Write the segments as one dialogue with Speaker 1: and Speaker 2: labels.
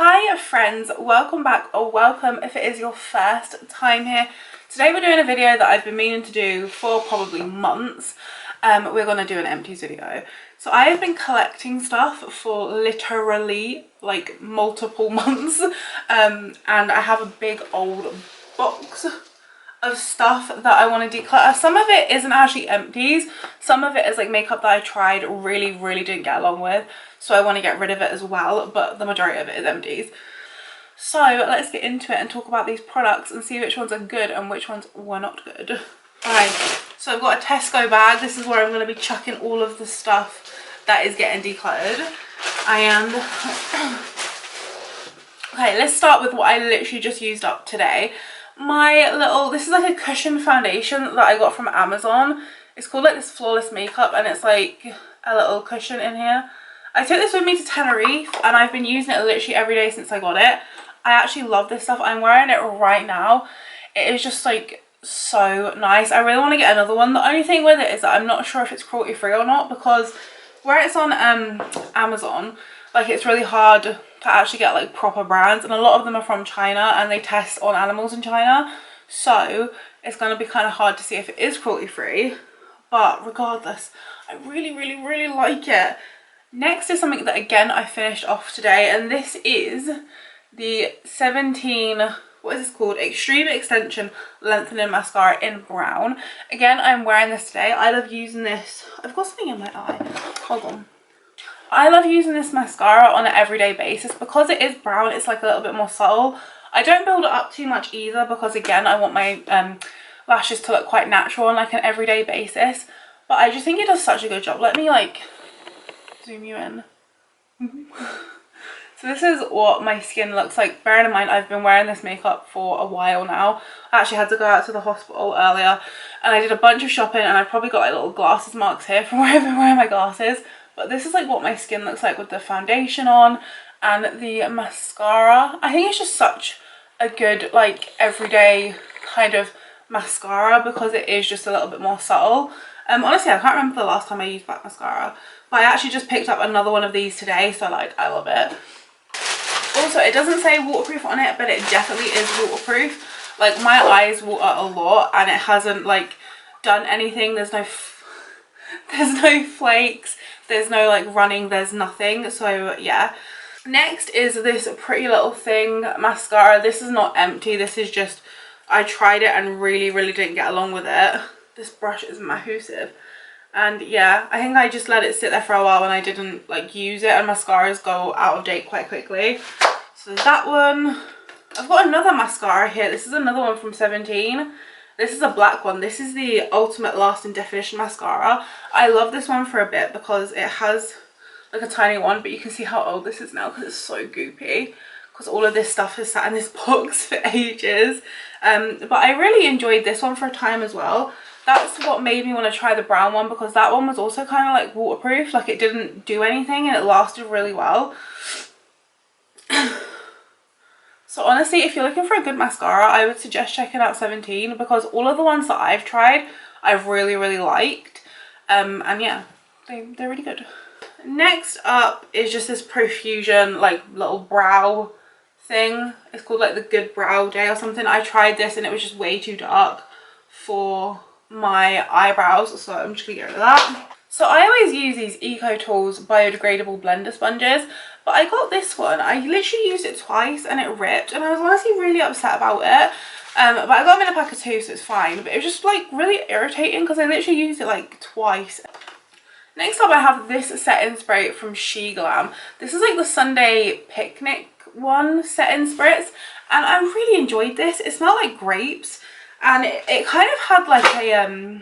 Speaker 1: Hi friends, welcome back, or welcome if it is your first time here. Today we're doing a video that I've been meaning to do for probably months. We're going to do an empties video. So I have been collecting stuff for literally like multiple months, and I have a big old box of stuff that I want to declutter. Some of it isn't actually empties, some of it is like makeup that I tried really didn't get along with, so I want to get rid of it as well, but the majority of it is empties. So let's get into it and talk about these products and see which ones are good and which ones were not good. Alright, so I've got a Tesco bag. This is where I'm going to be chucking all of the stuff that is getting decluttered. And okay, let's start with what I literally just used up today. This is like a cushion foundation that I got from Amazon. It's called like this Flawless Makeup, and it's like a little cushion in here. I took this with me to Tenerife and I've been using it literally every day since I got it. I actually love this stuff. I'm wearing it right now. It is just like so nice. I really want to get another one. The only thing with it is that I'm not sure if it's cruelty free or not, because where it's on Amazon, like it's really hard to actually get like proper brands, and a lot of them are from China and they test on animals in China, so it's going to be kind of hard to see if it is cruelty free. But regardless, I really like it. Next is something that again I finished off today, and this is the 17, what is this called, Extreme Extension Lengthening Mascara in brown. Again, I'm wearing this today. I love using this. I've got something in my eye, hold on. I love using this mascara on an everyday basis because it is brown. It's like a little bit more subtle. I don't build it up too much either because again I want my lashes to look quite natural on like an everyday basis, but I just think it does such a good job. Let me like zoom you in. So this is what my skin looks like. Bearing in mind I've been wearing this makeup for a while now. I actually had to go out to the hospital earlier and I did a bunch of shopping, and I probably got like little glasses marks here from where I've been wearing my glasses. But this is like what my skin looks like with the foundation on and the mascara. I think it's just such a good like everyday kind of mascara because it is just a little bit more subtle. Honestly, I can't remember the last time I used black mascara, but I actually just picked up another one of these today, so like I love it. Also, it doesn't say waterproof on it, but it definitely is waterproof. Like my eyes water a lot and it hasn't like done anything. There's no flakes, there's no like running, there's nothing. So yeah. Next is this Pretty Little Thing mascara. This is not empty, this is just, I tried it and really didn't get along with it. This brush is massive, and yeah, I think I just let it sit there for a while and I didn't like use it, and mascaras go out of date quite quickly. So that one. I've got another mascara here. This is another one from 17. This is a black one. This is the Ultimate Lasting Definition mascara. I love this one for a bit because it has like a tiny one, but you can see how old this is now because it's so goopy, because all of this stuff has sat in this box for ages. But I really enjoyed this one for a time as well. That's what made me want to try the brown one, because that one was also kind of like waterproof, like it didn't do anything and it lasted really well. So honestly, if you're looking for a good mascara, I would suggest checking out 17, because all of the ones that I've tried I've really liked, and yeah, they're really good. Next up is just this Profusion like little brow thing. It's called like the Good Brow Day or something. I tried this and it was just way too dark for my eyebrows, so I'm just gonna get rid of that. So I always use these Eco Tools biodegradable blender sponges, but I got this one. I literally used it twice and it ripped, and I was honestly really upset about it. But I got them in a pack of 2, so it's fine. But it was just like really irritating because I literally used it like twice. Next up I have this setting spray from She Glam. This is like the Sunday Picnic one setting spritz, and I really enjoyed this. It smelled like grapes, and it kind of had like a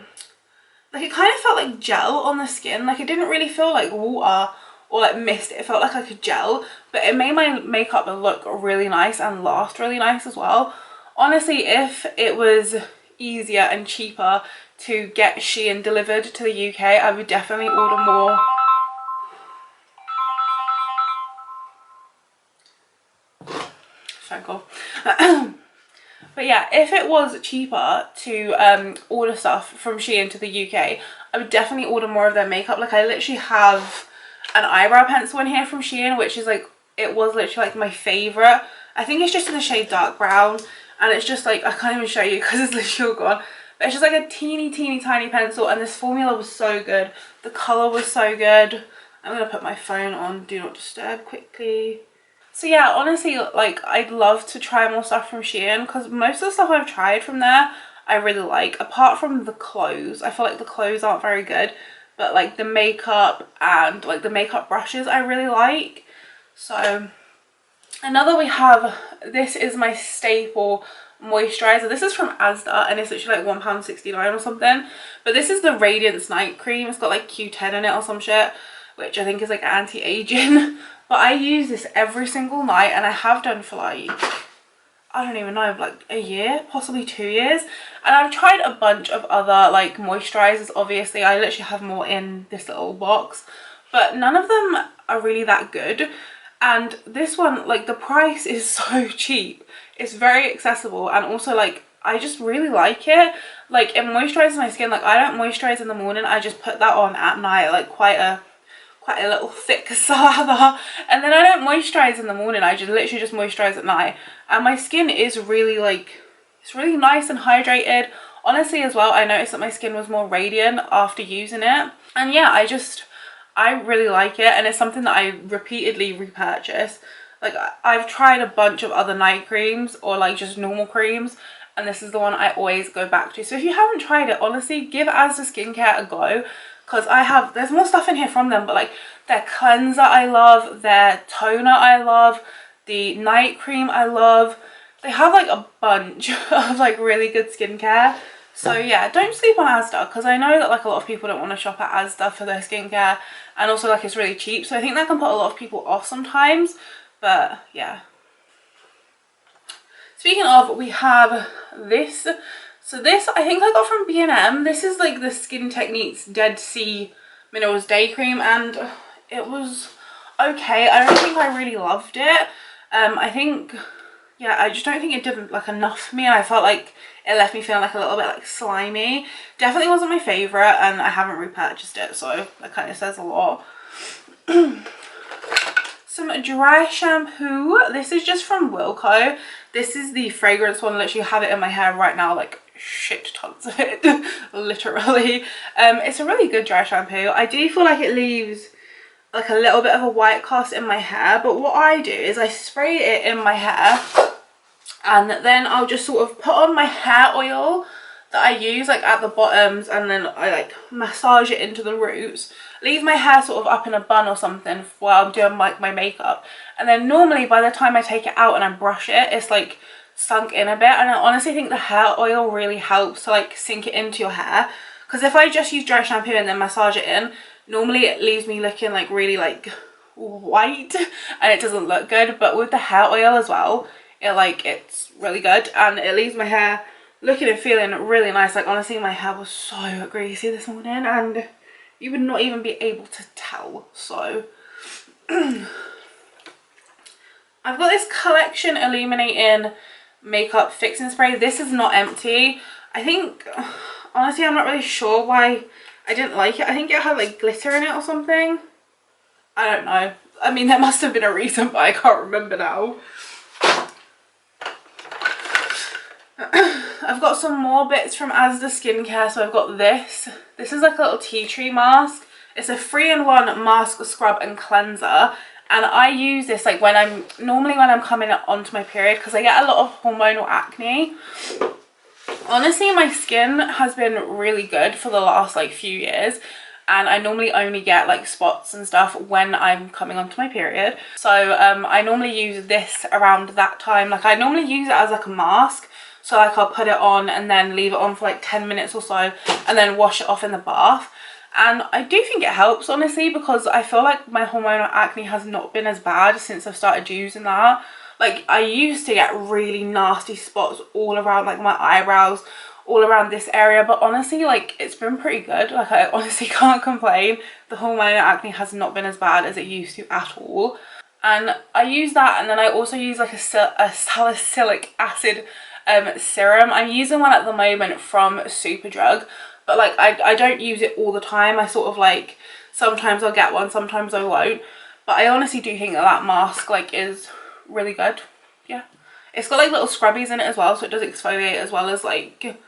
Speaker 1: like it kind of felt like gel on the skin. Like it didn't really feel like water or like mist. It felt like a gel, but it made my makeup look really nice and last really nice as well. Honestly, if it was easier and cheaper to get Shein delivered to the UK, I would definitely order more. Phone call. But yeah, if it was cheaper to order stuff from Shein to the UK, I would definitely order more of their makeup. Like I literally have an eyebrow pencil in here from Shein, which is like it was literally like my favorite. I think it's just in the shade dark brown, and it's just like, I can't even show you because it's literally all gone, but it's just like a teeny tiny pencil, and this formula was so good. The color was so good. I'm gonna put my phone on do not disturb quickly. So yeah, honestly, like, I'd love to try more stuff from Shein, because most of the stuff I've tried from there I really like, apart from the clothes. I feel like the clothes aren't very good, but like the makeup and like the makeup brushes I really like. So another, we have, this is my staple moisturizer. This is from Asda, and it's literally like £1.69 or something, but this is the Radiance Night Cream. It's got like Q10 in it or some shit, which I think is like anti-aging. But I use this every single night, and I have done for like, I don't even know, like a year, possibly 2 years. And I've tried a bunch of other like moisturizers. Obviously I literally have more in this little box, but none of them are really that good. And this one, like, the price is so cheap. It's very accessible, and also like, I just really like it. Like, it moisturizes my skin. Like, I don't moisturize in the morning, I just put that on at night, like quite a little thick slather, and then I don't moisturize in the morning. I just literally just moisturize at night, and my skin is really like, it's really nice and hydrated. Honestly, as well, I noticed that my skin was more radiant after using it, and yeah, I really like it, and it's something that I repeatedly repurchase. Like, I've tried a bunch of other night creams or like just normal creams, and this is the one I always go back to. So if you haven't tried it, honestly, give Asda Skincare a go, because there's more stuff in here from them, but like their cleanser I love, their toner I love, the night cream I love. They have like a bunch of like really good skincare. So yeah, don't sleep on Asda, because I know that like a lot of people don't want to shop at Asda for their skincare, and also like it's really cheap, so I think that can put a lot of people off sometimes. But yeah, speaking of, we have this. So this I think I got from B&M. This is like the Skin Techniques Dead Sea Minerals Day Cream, and it was okay. I don't think I really loved it. I think, yeah, I just don't think it did like enough for me, and I felt like it left me feeling like a little bit like slimy. Definitely wasn't my favourite, and I haven't repurchased it, so that kind of says a lot. Some dry shampoo. This is just from Wilko. This is the fragrance one. Literally have it in my hair right now, like shit tons of it. Literally. It's a really good dry shampoo. I do feel like it leaves like a little bit of a white cast in my hair, but what I do is I spray it in my hair, and then I'll just sort of put on my hair oil that I use like at the bottoms, and then I like massage it into the roots, leave my hair sort of up in a bun or something while I'm doing like my makeup, and then normally by the time I take it out and I brush it, it's like sunk in a bit. And I honestly think the hair oil really helps to like sink it into your hair, because if I just use dry shampoo and then massage it in, normally it leaves me looking like really like white, and it doesn't look good. But with the hair oil as well, it's really good, and it leaves my hair looking and feeling really nice. Like, honestly, my hair was so greasy this morning, and you would not even be able to tell. So I've got this Collection Illuminating Makeup Fixing Spray. This is not empty. I think, honestly, I'm not really sure why I didn't like it. I think it had like glitter in it or something. I don't know. I mean, there must have been a reason, but I can't remember now. I've got some more bits from Asda Skincare. So I've got this. This is like a little tea tree mask. It's a 3-in-1 mask, scrub and cleanser. And I use this like normally when I'm coming onto my period, because I get a lot of hormonal acne. Honestly, my skin has been really good for the last like few years, and I normally only get like spots and stuff when I'm coming onto my period. So I normally use this around that time. Like, I normally use it as like a mask. So like, I'll put it on and then leave it on for like 10 minutes or so, and then wash it off in the bath. And I do think it helps, honestly, because I feel like my hormonal acne has not been as bad since I've started using that. Like, I used to get really nasty spots all around like my eyebrows, all around this area, but honestly, like, it's been pretty good. Like, I honestly can't complain. The hormonal acne has not been as bad as it used to at all. And I use that, and then I also use like a salicylic acid serum. I'm using one at the moment from Superdrug, but like I don't use it all the time. I sort of like, sometimes I'll get one, sometimes I won't. But I honestly do think that that mask like is really good. Yeah, it's got like little scrubbies in it as well, so it does exfoliate as well as like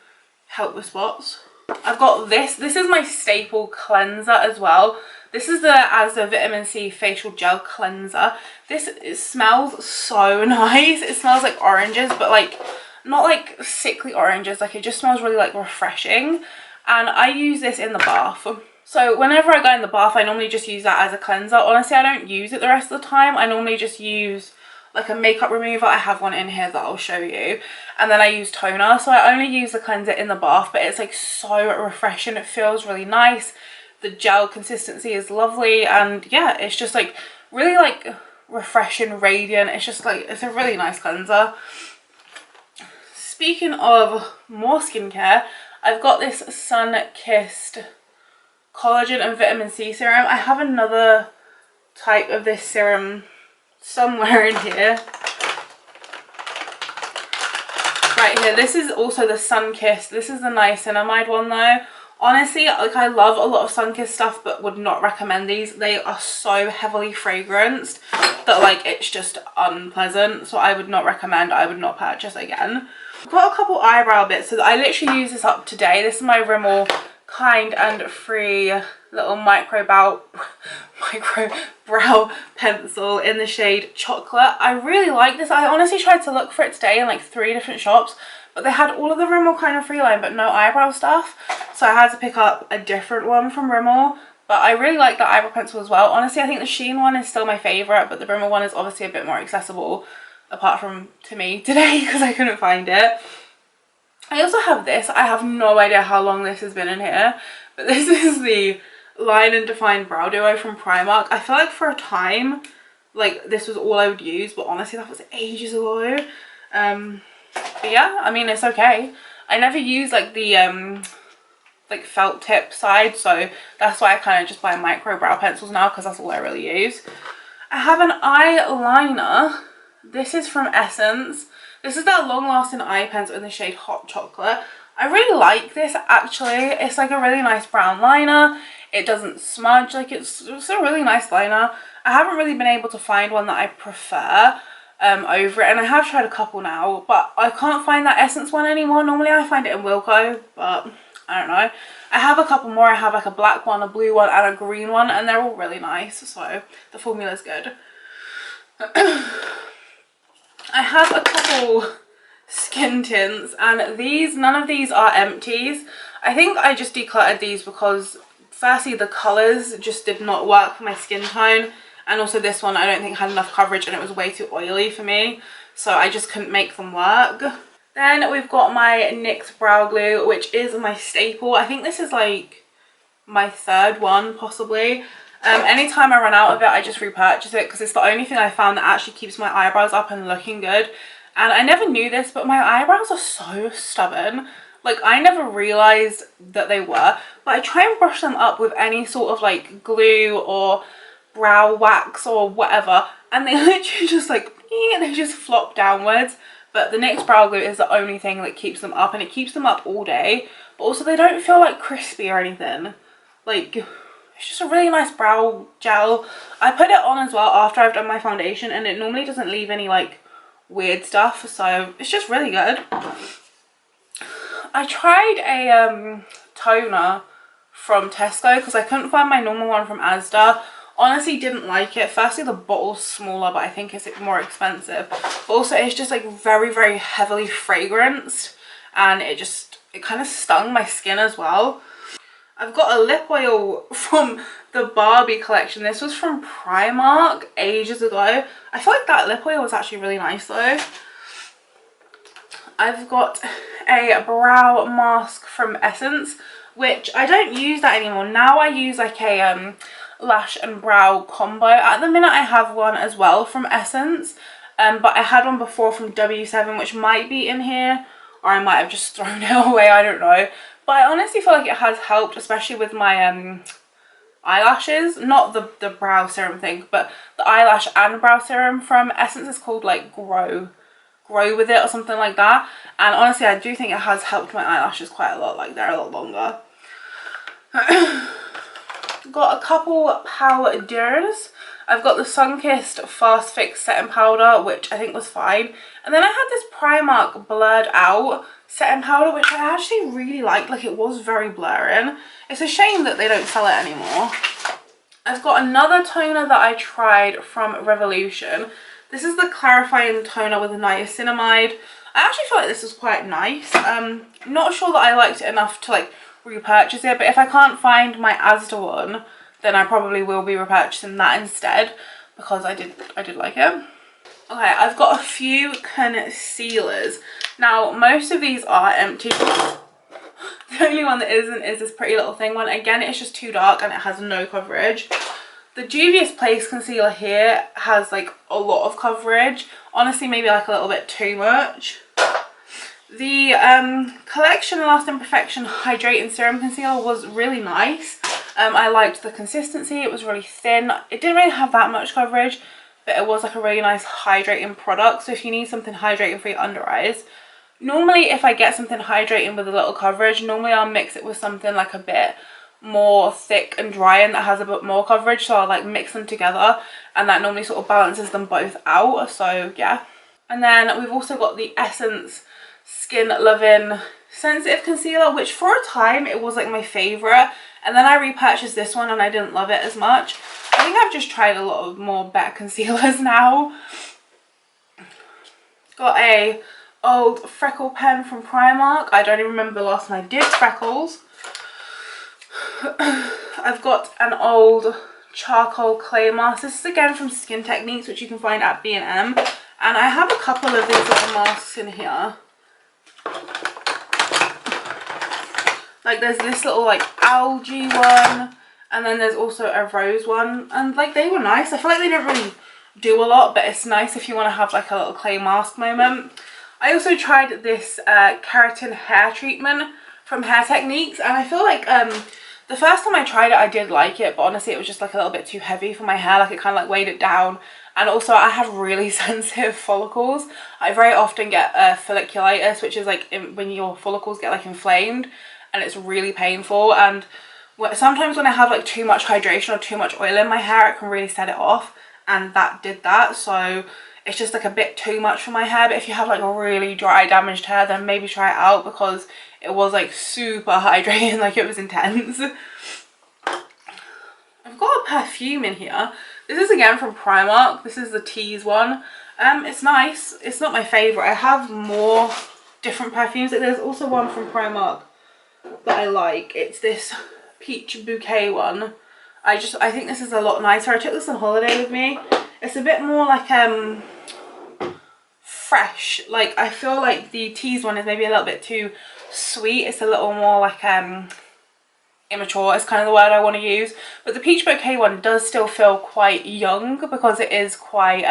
Speaker 1: help with spots. I've got this is my staple cleanser as well. This is the Asda Vitamin C Facial Gel Cleanser. It smells so nice. It smells like oranges, but like not like sickly oranges, like it just smells really like refreshing. And I use this in the bath. So whenever I go in the bath, I normally just use that as a cleanser. Honestly, I don't use it the rest of the time. I normally just use like a makeup remover. I have one in here that I'll show you. And then I use toner. So I only use the cleanser in the bath, but it's like so refreshing. It feels really nice. The gel consistency is lovely. And yeah, it's just like really like refreshing, radiant. It's just like, it's a really nice cleanser. Speaking of more skincare, I've got this sun-kissed collagen and vitamin C serum. I have another type of this serum somewhere in here. Right here, this is also the sun-kissed. This is the niacinamide one though. Honestly, like I love a lot of sun-kissed stuff, but would not recommend these. They are so heavily fragranced that like it's just unpleasant, so I would not recommend. I would not purchase again. I've got a couple eyebrow bits, so I literally use this up today. This is my Rimmel Kind and Free little micro brow pencil in the shade Chocolate. I really like this. I honestly tried to look for it today in like 3 different shops, but they had all of the Rimmel Kind of Free line but no eyebrow stuff, so I had to pick up a different one from Rimmel. But I really like the eyebrow pencil as well. Honestly, I think the Shein one is still my favourite, but the Rimmel one is obviously a bit more accessible, apart from to me today because I couldn't find it. I also have this. I have no idea how long this has been in here, but this is the Line and Define Brow Duo from Primark. I feel like for a time, like this was all I would use, but honestly that was ages ago. But yeah, I mean, it's okay. I never use like the like felt tip side, so that's why I kind of just buy micro brow pencils now, because that's all I really use. I have an eyeliner. This is from Essence. This is their long lasting eye pencil in the shade Hot Chocolate. I really like this actually. It's like a really nice brown liner. It doesn't smudge, like it's a really nice liner. I haven't really been able to find one that I prefer over it, and I have tried a couple now, but I can't find that Essence one anymore. Normally I find it in Wilko, but I don't know. I have a couple more. I have like a black one, a blue one and a green one, and they're all really nice, so the formula is good. I have a couple skin tints, and none of these are empties. I think I just decluttered these because firstly the colours just did not work for my skin tone, and also this one I don't think had enough coverage and it was way too oily for me, so I just couldn't make them work. Then we've got my NYX brow glue, which is my staple. I think this is like my 3rd one possibly. Anytime I run out of it, I just repurchase it because it's the only thing I found that actually keeps my eyebrows up and looking good. And I never knew this, but my eyebrows are so stubborn. Like, I never realised that they were, but I try and brush them up with any sort of like glue or brow wax or whatever, and they literally just like, they just flop downwards. But the NYX brow glue is the only thing that keeps them up, and it keeps them up all day, but also they don't feel like crispy or anything. Like, it's just a really nice brow gel. I put it on as well after I've done my foundation, and it normally doesn't leave any like weird stuff, so it's just really good. I tried a toner from Tesco because I couldn't find my normal one from Asda. Honestly, didn't like it. Firstly, the bottle's smaller, but I think it's more expensive. But also, it's just like very, very heavily fragranced, and it kind of stung my skin as well. I've got a lip oil from the Barbie collection. This was from Primark ages ago. I feel like that lip oil was actually really nice though. I've got a brow mask from Essence, which I don't use that anymore. Now I use like a lash and brow combo. At the minute I have one as well from Essence, but I had one before from W7, which might be in here, or I might have just thrown it away, I don't know. But I honestly feel like it has helped, especially with my eyelashes. Not the brow serum thing, but the eyelash and brow serum from Essence is called like Grow With It or something like that. And honestly, I do think it has helped my eyelashes quite a lot, like they're a lot longer. Got a couple powders. I've got the Sunkissed Fast Fix Setting Powder, which I think was fine. And then I had this Primark Blurred Out setting powder, which I actually really liked. Like, it was very blurring. It's a shame that they don't sell it anymore. I've got another toner that I tried from Revolution. This is the clarifying toner with niacinamide. I actually feel like this is quite nice. Not sure that I liked it enough to like repurchase it, but if I can't find my Asda one, then I probably will be repurchasing that instead, because I did like it. Okay, I've got a few concealers. Now, most of these are empty. The only one that isn't is this Pretty Little Thing one. Again, it's just too dark and it has no coverage. The Juvia's Place concealer here has like a lot of coverage. Honestly, maybe like a little bit too much. The Collection Lasting Perfection Hydrating Serum Concealer was really nice. I liked the consistency. It was really thin. It didn't really have that much coverage, but it was like a really nice hydrating product. So if you need something hydrating for your under eyes, normally if I get something hydrating with a little coverage, normally I'll mix it with something like a bit more thick and dry and that has a bit more coverage. So I'll like mix them together and that normally sort of balances them both out. So yeah. And then we've also got the Essence Skin Loving Sensitive Concealer, which for a time it was like my favourite, and then I repurchased this one and I didn't love it as much. I think I've just tried a lot of more better concealers now. Got a old freckle pen from Primark. I don't even remember the last time I did freckles. I've got an old charcoal clay mask. This is again from Skin Techniques, which you can find at B&M, and I have a couple of these little masks in here. Like there's this little like algae one, and then there's also a rose one, and like they were nice. I feel like they didn't really do a lot, but it's nice if you want to have like a little clay mask moment. I also tried this keratin hair treatment from Hair Techniques, and I feel like the first time I tried it I did like it, but honestly it was just like a little bit too heavy for my hair. Like it kind of like weighed it down, and also I have really sensitive follicles. I very often get folliculitis, which is like when your follicles get like inflamed, and it's really painful. And sometimes when I have like too much hydration or too much oil in my hair, it can really set it off, and that did that. So it's just like a bit too much for my hair. But if you have like a really dry damaged hair, then maybe try it out, because it was like super hydrating. Like it was intense. I've got a perfume in here. This is again from Primark. This is the Tease one. It's nice. It's not my favourite. I have more different perfumes. Like there's also one from Primark that I like. It's this peach bouquet one. I think this is a lot nicer. I took this on holiday with me. It's a bit more like fresh. Like I feel like the Tease one is maybe a little bit too sweet. It's a little more like immature is kind of the word I want to use. But the peach bouquet one does still feel quite young, because it is quite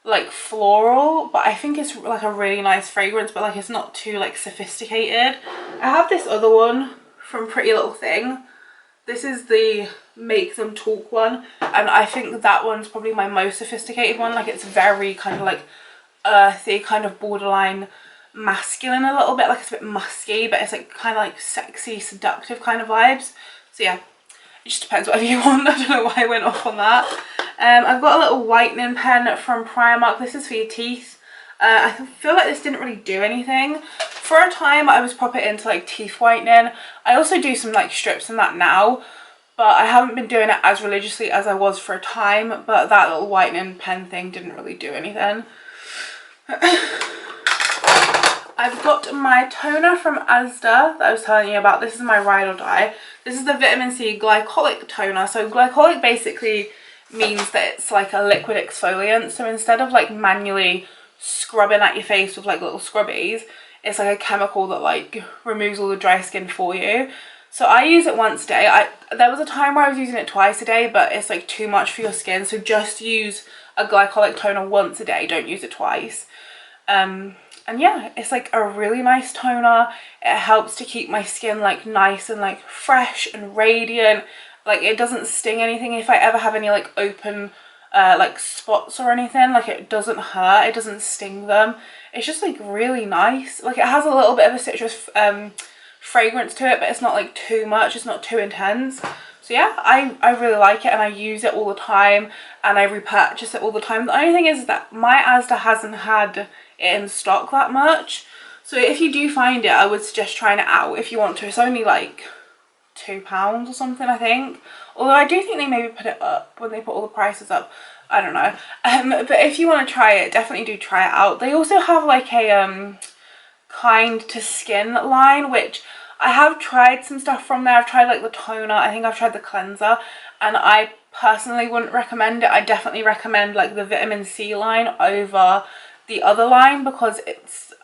Speaker 1: like floral, but I think it's like a really nice fragrance, but like it's not too like sophisticated. I have this other one from Pretty Little Thing. This is the Make Them Talk one, and I think that one's probably my most sophisticated one. Like it's very kind of like earthy, kind of borderline masculine a little bit. Like it's a bit musky, but it's like kind of like sexy, seductive kind of vibes. So yeah, it just depends whatever you want. I don't know why I went off on that. I've got a little whitening pen from Primark. This is for your teeth. I feel like this didn't really do anything. For a time I was proper into like teeth whitening. I also do some like strips and that now, but I haven't been doing it as religiously as I was for a time. But that little whitening pen thing didn't really do anything. I've got my toner from Asda that I was telling you about. This is my Ride or Die. This is the Vitamin C Glycolic Toner. So glycolic basically means that it's like a liquid exfoliant. So instead of like manually scrubbing at your face with like little scrubbies, it's like a chemical that like removes all the dry skin for you. So I use it once a day. There was a time where I was using it twice a day, but it's like too much for your skin. So just use a glycolic toner once a day. Don't use it twice. And yeah, it's like a really nice toner. It helps to keep my skin like nice and like fresh and radiant. Like it doesn't sting anything. If I ever have any like open like spots or anything, like it doesn't hurt, it doesn't sting them. It's just like really nice. Like it has a little bit of a citrus fragrance to it, but it's not like too much, it's not too intense. So yeah, I really like it and I use it all the time and I repurchase it all the time. The only thing is that my Asda hasn't had it in stock that much. So if you do find it, I would suggest trying it out if you want to. It's only like £2 or something, I think. Although I do think they maybe put it up when they put all the prices up. I don't know. But if you want to try it, definitely do try it out. They also have like a kind to skin line, which I have tried some stuff from there. I've tried like the toner, I think I've tried the cleanser, and I personally wouldn't recommend it. I definitely recommend like the vitamin C line over the other line, because it's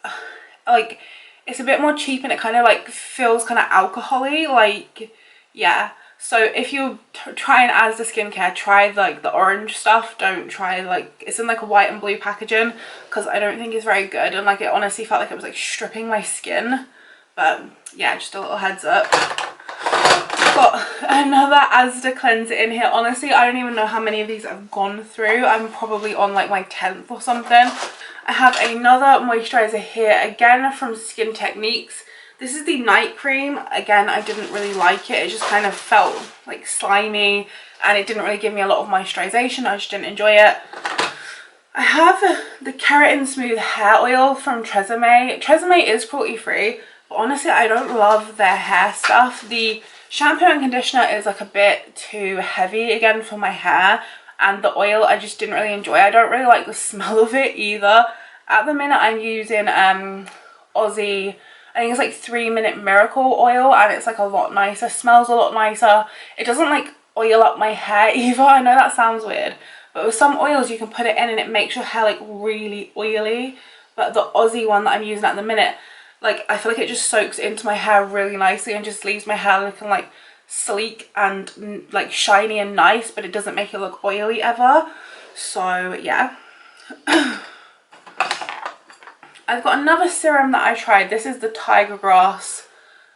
Speaker 1: like, it's a bit more cheap and it kind of like feels kind of alcohol-y, like, yeah. So if you're trying Asda skincare, try like the orange stuff. Don't try like, it's in like a white and blue packaging, because I don't think it's very good, and like it honestly felt like it was like stripping my skin. But yeah, just a little heads up. Got another Asda cleanser in here. Honestly, I don't even know how many of these I've gone through. I'm probably on like my 10th or something. I have another moisturizer here, again from Skin Techniques. This is the night cream. Again, I didn't really like it. It just kind of felt like slimy and it didn't really give me a lot of moisturization. I just didn't enjoy it. I have the Keratin Smooth Hair Oil from Tresemme. Tresemme is cruelty free, but honestly, I don't love their hair stuff. The shampoo and conditioner is like a bit too heavy again for my hair, and the oil I just didn't really enjoy. I don't really like the smell of it either. At the minute, I'm using Aussie, I think it's like 3-Minute Miracle oil, and it's like a lot nicer, smells a lot nicer. It doesn't like oil up my hair either. I know that sounds weird, but with some oils you can put it in and it makes your hair like really oily. But the Aussie one that I'm using at the minute, like I feel like it just soaks into my hair really nicely and just leaves my hair looking like sleek and like shiny and nice, but it doesn't make it look oily ever. So yeah. I've got another serum that I tried. This is the Tiger Grass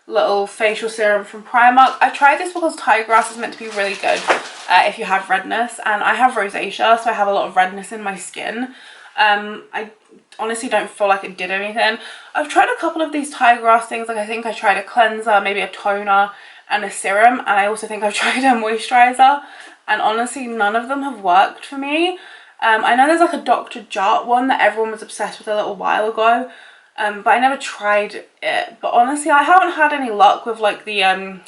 Speaker 1: little facial serum from Primark. I tried this because Tiger Grass is meant to be really good if you have redness, and I have rosacea, so I have a lot of redness in my skin. I honestly don't feel like it did anything. I've tried a couple of these Tiger Grass things, like I think I tried a cleanser, maybe a toner and a serum, and I also think I've tried a moisturizer, and honestly none of them have worked for me. I know there's like a Dr. Jart one that everyone was obsessed with a little while ago, but I never tried it. But honestly, I haven't had any luck with like the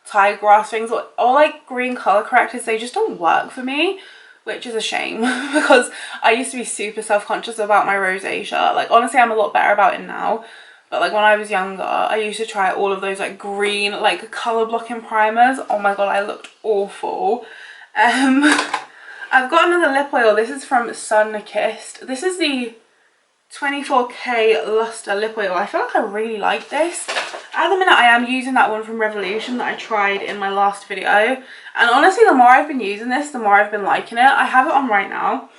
Speaker 1: Tiger Grass things or like green color correctors. They just don't work for me, which is a shame because I used to be super self-conscious about my rosacea. Like honestly, I'm a lot better about it now, but like when I was younger, I used to try all of those like green like color blocking primers. Oh my god, I looked awful. I've got another lip oil. This is from Sun Kissed. This is the 24K Luster lip oil. I feel like I really like this. At the minute, I am using that one from Revolution that I tried in my last video. And honestly, the more I've been using this, the more I've been liking it. I have it on right now,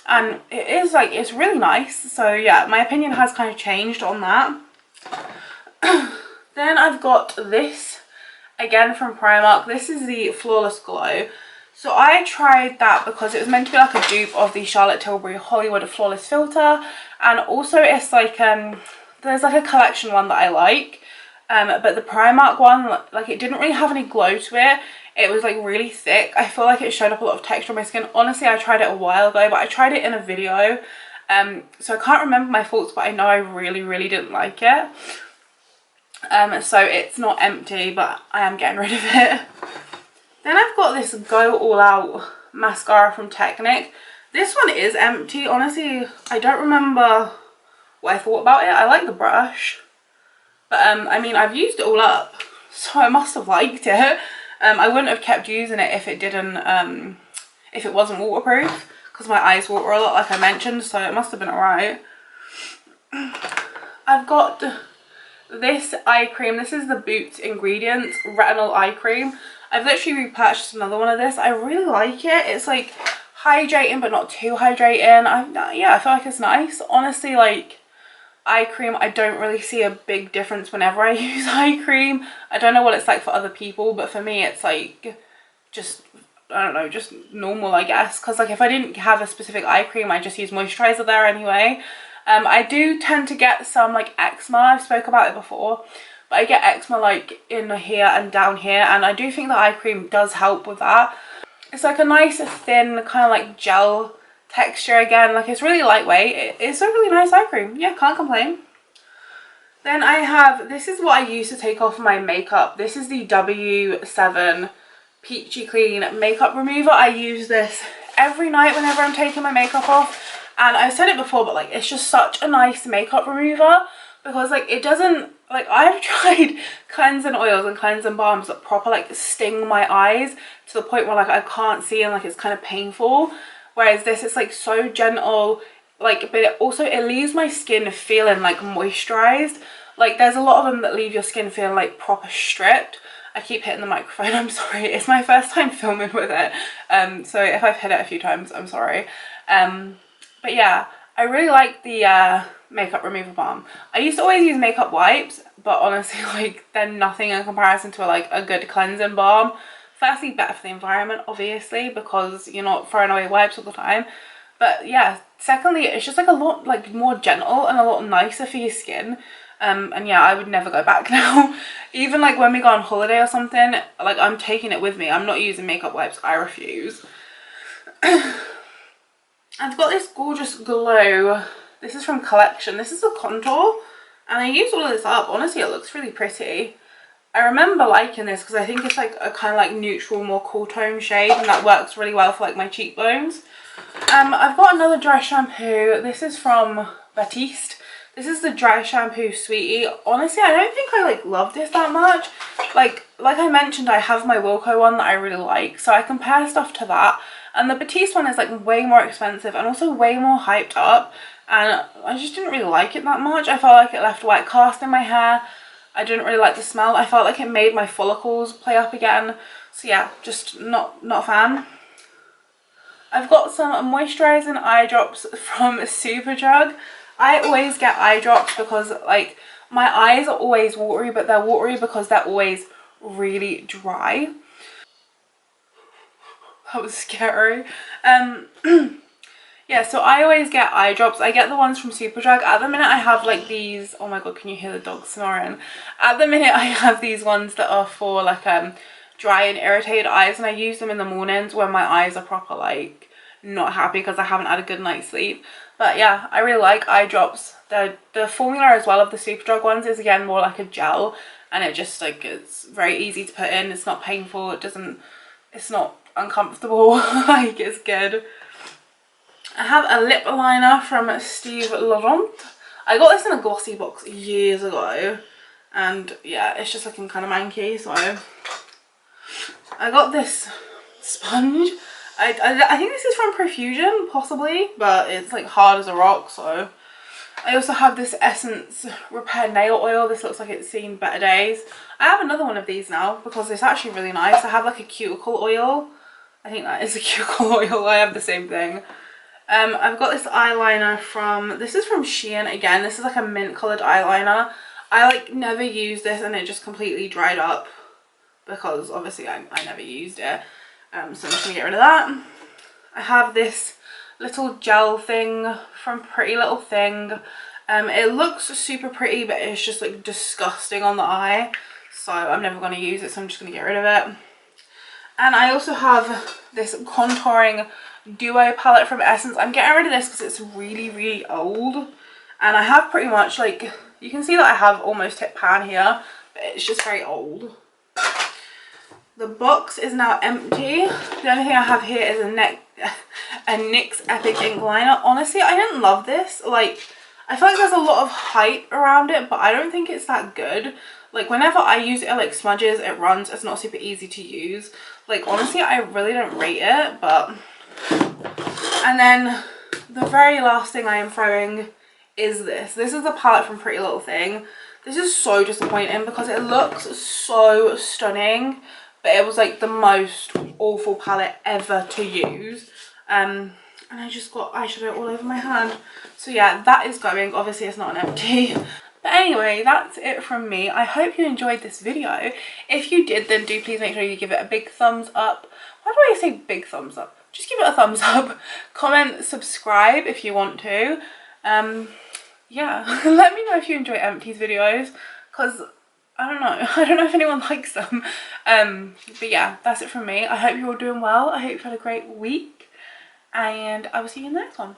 Speaker 1: and it is like, it's really nice. So yeah, my opinion has kind of changed on that. Then I've got this, again from Primark. This is the Flawless Glow. So I tried that because it was meant to be like a dupe of the Charlotte Tilbury Hollywood Flawless Filter. And also it's like, there's like a collection one that I like. But the Primark one, like it didn't really have any glow to it. It was like really thick. I feel like it showed up a lot of texture on my skin. Honestly, I tried it a while ago, but I tried it in a video. So I can't remember my thoughts, but I know I really, really didn't like it. So it's not empty, but I am getting rid of it. Then I've got this Go All Out mascara from Technic. This one is empty. Honestly, I don't remember what I thought about it. I like the brush, but I mean, I've used it all up, so I must have liked it. I wouldn't have kept using it if it didn't, if it wasn't waterproof, because my eyes water a lot, like I mentioned, so it must have been alright. I've got this eye cream. This is the Boots Ingredients Retinol Eye Cream. I've literally repurchased another one of this. I really like it. It's like hydrating but not too hydrating. Yeah, I feel like it's nice. Honestly, like eye cream, I don't really see a big difference whenever I use eye cream. I don't know what it's like for other people, but for me it's like just, I don't know, just normal, I guess. Because like if I didn't have a specific eye cream, I just use moisturizer there anyway. I do tend to get some like eczema. I've spoke about it before. but I get eczema like in here and down here, and I do think the eye cream does help with that. It's like a nice thin kind of like gel texture again, like it's really lightweight. It's a really nice eye cream. Yeah, can't complain. Then I have, this is what I use to take off my makeup. This is the W7 Peachy Clean makeup remover. I use this every night whenever I'm taking my makeup off, and I've said it before, but like it's just such a nice makeup remover because like it doesn't, like I've tried cleansing oils and cleansing balms that proper like sting my eyes to the point where like I can't see and like it's kind of painful, whereas this is like so gentle, like, but it leaves my skin feeling like moisturized. Like there's a lot of them that leave your skin feeling like proper stripped. I keep hitting the microphone, I'm sorry, it's my first time filming with it, so if I've hit it a few times, I'm sorry. But yeah, I really like the makeup remover balm. I used to always use makeup wipes, but honestly like they're nothing in comparison to like a good cleansing balm. Firstly, better for the environment obviously because you're not throwing away wipes all the time, but yeah, secondly it's just like a lot like more gentle and a lot nicer for your skin. And yeah, I would never go back now. Even like when we go on holiday or something, like I'm taking it with me. I'm not using makeup wipes, I refuse. I've got this gorgeous glow. This is from Collection. This is a contour, and I used all of this up. Honestly, it looks really pretty. I remember liking this because I think it's like a kind of like neutral, more cool tone shade, and that works really well for like my cheekbones. I've got another dry shampoo. This is from Batiste. This is the dry shampoo sweetie. Honestly, I don't think I like love this that much. Like I mentioned, I have my Wilko one that I really like, so I compare stuff to that. And the Batiste one is like way more expensive and also way more hyped up, and I just didn't really like it that much. I felt like it left white cast in my hair. I didn't really like the smell. I felt like it made my follicles play up again. So yeah, just not a fan. I've got some moisturising eye drops from Superdrug. I always get eye drops because like my eyes are always watery, but they're watery because they're always really dry. That was scary. Yeah, so I always get eye drops. I get the ones from Superdrug. At the minute I have like these, oh my god, can you hear the dog snoring? At the minute I have these ones that are for like dry and irritated eyes, and I use them in the mornings when my eyes are proper like not happy because I haven't had a good night's sleep. But yeah, I really like eye drops. The formula as well of the Superdrug ones is again more like a gel, and it just like it's very easy to put in. It's not painful. It's not uncomfortable. Like it's good. I have a lip liner from Steve Laurent. I got this in a glossy box years ago, and yeah, it's just looking kind of manky. So I got this sponge. I think this is from Profusion, possibly, but it's like hard as a rock. So I also have this Essence Repair Nail Oil. This looks like it's seen better days. I have another one of these now because it's actually really nice. I have like a cuticle oil. I think that is a cuticle oil. I have the same thing. I've got this eyeliner from, this is from Shein again. This is like a mint coloured eyeliner. I like never used this and it just completely dried up because obviously I never used it. So I'm just going to get rid of that. I have this little gel thing from Pretty Little Thing. It looks super pretty, but it's just like disgusting on the eye. So I'm never going to use it, so I'm just going to get rid of it. And I also have this contouring duo palette from Essence. I'm getting rid of this because it's really, really old. And I have pretty much like, you can see that I have almost hit pan here, but it's just very old. The box is now empty. The only thing I have here is a NYX Epic Ink Liner. Honestly, I didn't love this. Like, I feel like there's a lot of hype around it, but I don't think it's that good. Like, whenever I use it, like smudges, it runs. It's not super easy to use. Like, honestly, I really don't rate it, but... And then the very last thing I am throwing is this. This is a palette from Pretty Little Thing. This is so disappointing because it looks so stunning, but it was like the most awful palette ever to use. And I just got eyeshadow all over my hand. So yeah, that is going. Obviously it's not an empty. But anyway, that's it from me. I hope you enjoyed this video. If you did, then do please make sure you give it a big thumbs up. Why do I say big thumbs up? Just give it a thumbs up. Comment, subscribe if you want to. Yeah, let me know if you enjoy empties videos, because I don't know. I don't know if anyone likes them. But yeah, that's it from me. I hope you're all doing well. I hope you had a great week, and I will see you in the next one.